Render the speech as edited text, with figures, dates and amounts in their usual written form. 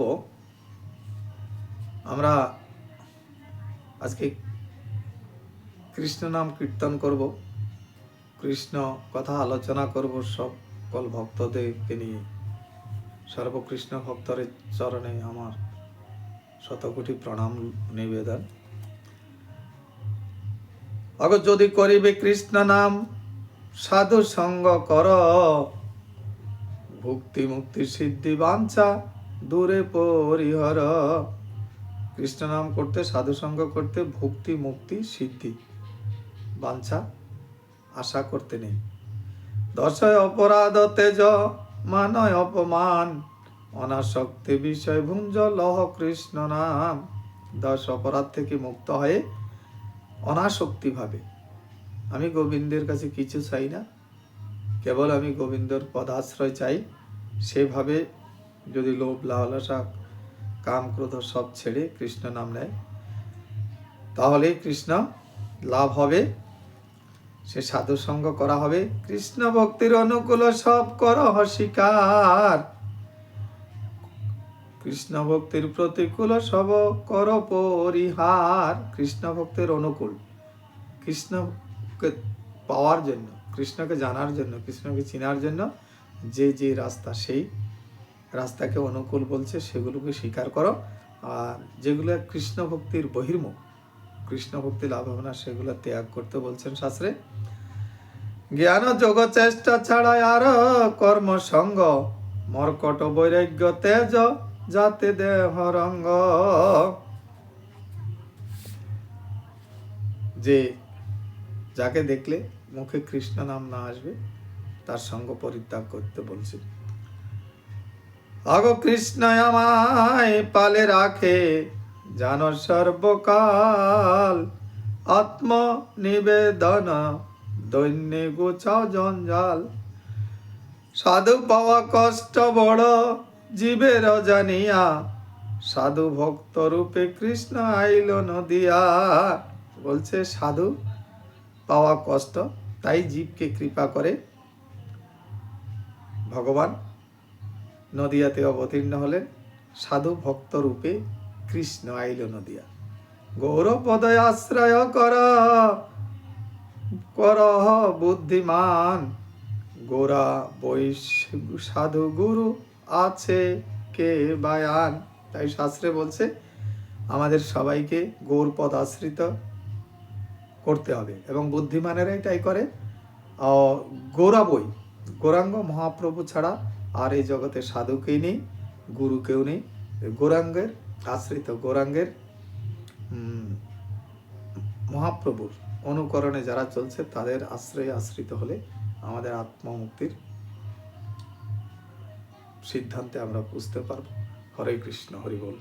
করব, আমরা আজকে কৃষ্ণ নাম কীর্তন করব, কৃষ্ণ কথা আলোচনা করব সকল ভক্তদেরকে নিয়ে। সর্বকৃষ্ণ ভক্তরের চরণে আমার শতকোটি প্রণাম নিবেদন। অগ যদি করিবে কৃষ্ণ নাম সাধু সঙ্গ কর, ভক্তি মুক্তি সিদ্ধি বাঞ্ছা দূরে পরিহর। কৃষ্ণ নাম করতে, সাধু সঙ্গ করতে, ভক্তি মুক্তি সিদ্ধি বাঞ্ছা আশা করতে নেই। দশয় অপরাধ তেজ মানয় অপমান, অনাসক্তি বিষয় ভুঞ্জ লহ কৃষ্ণ নাম। 10 অপরাধ থেকে মুক্ত হয়ে অনাসক্তি ভাবে আমি গোবিন্দের কাছে কিছু চাই না, কেবল আমি গোবিন্দর পদাশ্রয় চাই, সেভাবে যদি লোভ লালসা কাম ক্রোধ সব ছেড়ে কৃষ্ণ নাম নেয়, তাহলে কৃষ্ণ লাভ হবে, সে সাধু সঙ্গ করা হবে। কৃষ্ণ ভক্তির অনুকূল সব কর স্বীকার, কৃষ্ণ ভক্তির প্রতিকূল সব কর পরিহার। কৃষ্ণ ভক্তির অনুকূল, কৃষ্ণকে পাওয়ার জন্য, কৃষ্ণকে জানার জন্য, কৃষ্ণকে চিনার জন্য যে যে রাস্তা, সেই রাস্তাকে অনুকূল বলছে, সেগুলোকে স্বীকার করো। আর যেগুলো কৃষ্ণ ভক্তির বহির্মুখ, কৃষ্ণ ভক্তি লাভ হবে না, সেগুলো ত্যাগ করতে বলছেন শাস্ত্রে। জ্ঞান যোগ চেষ্টা ছাড়া আর কর্ম সঙ্গ, মর্কট বৈরাগ্য তেজ যাতে দেহ রঙ্গ। যে যাকে দেখলে মুখে কৃষ্ণ নাম না আসবে, তার সঙ্গ পরিত্যাগ করতে বলছে। আগো কৃষ্ণ আমায় পালে রাখে, জানো সর্বকাল, আত্ম নিবেদন দৈন্যে গোছাও জঞ্জাল। সাধু পাওয়া কষ্ট বড় জীবের জানিয়া, সাধু ভক্ত রূপে কৃষ্ণ আইল নদিয়া। বলছে সাধু পাওয়া কষ্ট, তাই জীবকে কৃপা করে ভগবান নদিয়াতে অবতীর্ণ হলেন। সাধু ভক্ত রূপে কৃষ্ণ আইল নদিয়া। গৌরপদয় আশ্রয় কর করহ বুদ্ধিমান, গোরা বৈশ সাধু গুরু আছে কে বায়ান। তাই শাস্ত্রে বলছে আমাদের সবাইকে গৌরপদ আশ্রিত করতে হবে, এবং বুদ্ধিমানেরাই তাই করে। গোরা বই, গৌরাঙ্গ মহাপ্রভু ছাড়া আর এই জগতে সাধু কেউ নেই, গুরু কেউ নেই। গৌরাঙ্গের আশ্রিত, গৌরাঙ্গের মহাপ্রভুর অনুকরণে যারা চলছে, তাদের আশ্রয়ে আশ্রিত হলে আমাদের আত্মমুক্তির সিদ্ধান্তে আমরা বুঝতে পারব। হরে কৃষ্ণ, হরি বল।